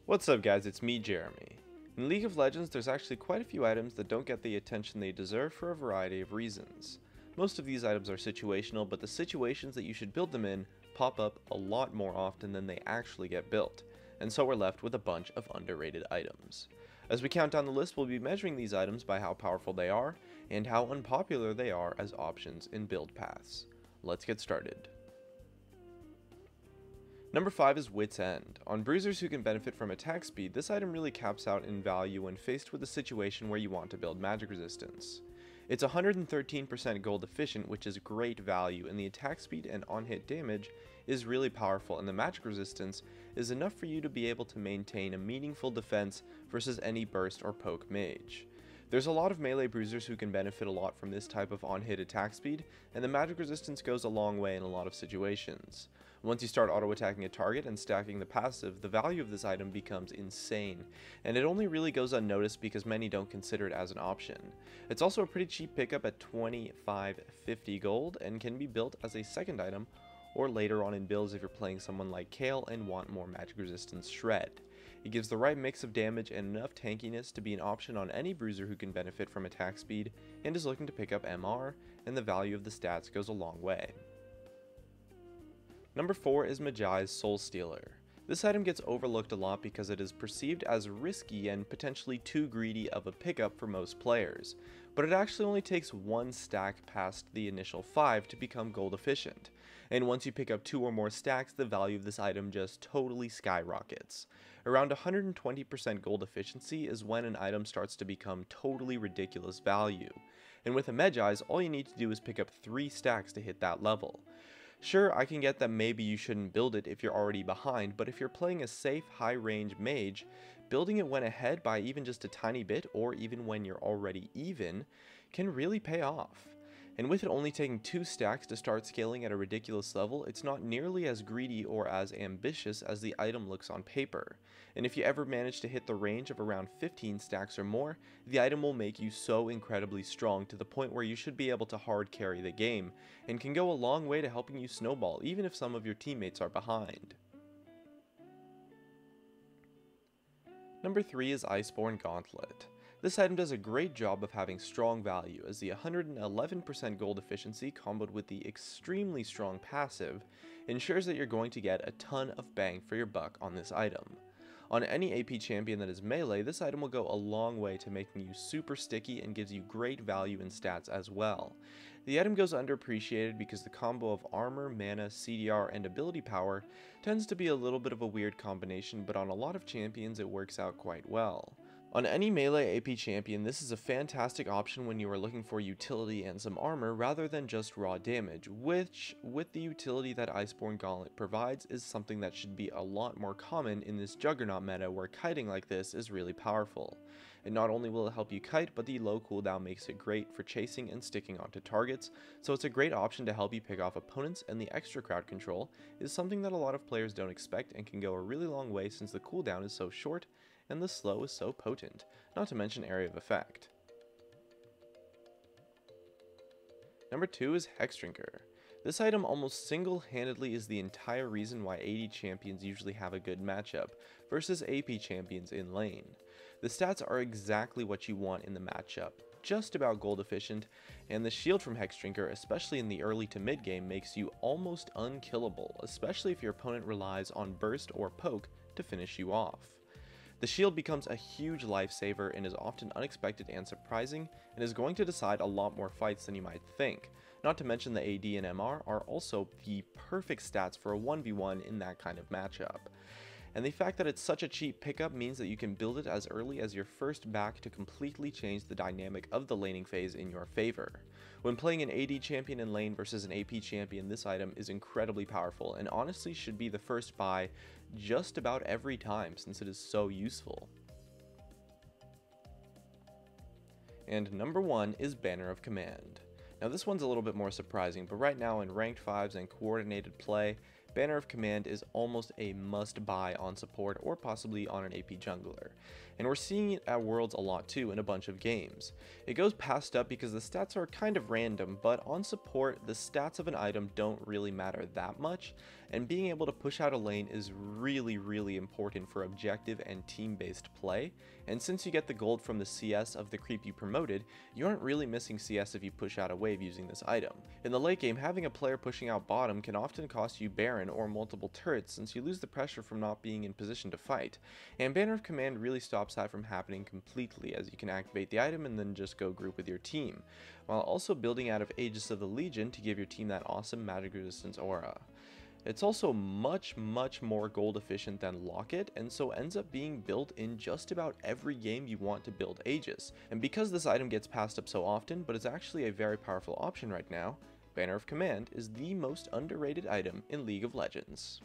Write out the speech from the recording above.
What's up guys, it's me Jeremy. In League of Legends there's actually quite a few items that don't get the attention they deserve for a variety of reasons. Most of these items are situational, but the situations that you should build them in pop up a lot more often than they actually get built, and so we're left with a bunch of underrated items. As we count down the list, we'll be measuring these items by how powerful they are, and how unpopular they are as options in build paths. Let's get started. Number 5 is Wit's End. On bruisers who can benefit from attack speed, this item really caps out in value when faced with a situation where you want to build magic resistance. It's 113% gold efficient, which is great value, and the attack speed and on-hit damage is really powerful, and the magic resistance is enough for you to be able to maintain a meaningful defense versus any burst or poke mage. There's a lot of melee bruisers who can benefit a lot from this type of on-hit attack speed, and the magic resistance goes a long way in a lot of situations. Once you start auto-attacking a target and stacking the passive, the value of this item becomes insane, and it only really goes unnoticed because many don't consider it as an option. It's also a pretty cheap pickup at 25-50 gold, and can be built as a second item, or later on in builds if you're playing someone like Kale and want more magic resistance shred. It gives the right mix of damage and enough tankiness to be an option on any bruiser who can benefit from attack speed and is looking to pick up MR, and the value of the stats goes a long way. Number 4 is Mejai's Soulstealer. This item gets overlooked a lot because it is perceived as risky and potentially too greedy of a pickup for most players, but it actually only takes one stack past the initial 5 to become gold efficient, and once you pick up 2 or more stacks, the value of this item just totally skyrockets. Around 120% gold efficiency is when an item starts to become totally ridiculous value, and with a Mejai's, all you need to do is pick up 3 stacks to hit that level. Sure, I can get that maybe you shouldn't build it if you're already behind, but if you're playing a safe, high-range mage, building it when ahead by even just a tiny bit, or even when you're already even, can really pay off. And with it only taking 2 stacks to start scaling at a ridiculous level, it's not nearly as greedy or as ambitious as the item looks on paper. And if you ever manage to hit the range of around 15 stacks or more, the item will make you so incredibly strong to the point where you should be able to hard carry the game, and can go a long way to helping you snowball even if some of your teammates are behind. Number 3 is Iceborn Gauntlet. This item does a great job of having strong value, as the 111% gold efficiency comboed with the extremely strong passive ensures that you're going to get a ton of bang for your buck on this item. On any AP champion that is melee, this item will go a long way to making you super sticky and gives you great value in stats as well. The item goes underappreciated because the combo of armor, mana, CDR, and ability power tends to be a little bit of a weird combination, but on a lot of champions it works out quite well. On any melee AP champion, this is a fantastic option when you are looking for utility and some armor rather than just raw damage, which, with the utility that Iceborn Gauntlet provides, is something that should be a lot more common in this Juggernaut meta where kiting like this is really powerful. And not only will it help you kite, but the low cooldown makes it great for chasing and sticking onto targets, so it's a great option to help you pick off opponents, and the extra crowd control is something that a lot of players don't expect and can go a really long way since the cooldown is so short and the slow is so potent, not to mention area of effect. Number 2 is Hexdrinker. This item almost single-handedly is the entire reason why AD champions usually have a good matchup versus AP champions in lane. The stats are exactly what you want in the matchup, just about gold efficient, and the shield from Hexdrinker, especially in the early to mid game, makes you almost unkillable, especially if your opponent relies on burst or poke to finish you off. The shield becomes a huge lifesaver and is often unexpected and surprising, and is going to decide a lot more fights than you might think. Not to mention the AD and MR are also the perfect stats for a 1v1 in that kind of matchup. And the fact that it's such a cheap pickup means that you can build it as early as your first back to completely change the dynamic of the laning phase in your favor. When playing an AD champion in lane versus an AP champion, this item is incredibly powerful and honestly should be the first buy just about every time since it is so useful. And number 1 is Banner of Command. Now this one's a little bit more surprising, but right now in ranked 5s and coordinated play, Banner of Command is almost a must buy on support or possibly on an AP jungler, and we're seeing it at Worlds a lot too in a bunch of games. It goes passed up because the stats are kind of random, but on support the stats of an item don't really matter that much, and being able to push out a lane is really important for objective and team-based play, and since you get the gold from the CS of the creep you promoted, you aren't really missing CS if you push out a wave using this item. In the late game, having a player pushing out bottom can often cost you Baron or multiple turrets since you lose the pressure from not being in position to fight, and Banner of Command really stops that from happening completely, as you can activate the item and then just go group with your team, while also building out of Aegis of the Legion to give your team that awesome magic resistance aura. It's also much more gold efficient than Locket, and so ends up being built in just about every game you want to build Aegis. And because this item gets passed up so often, but is actually a very powerful option right now, Banner of Command is the most underrated item in League of Legends.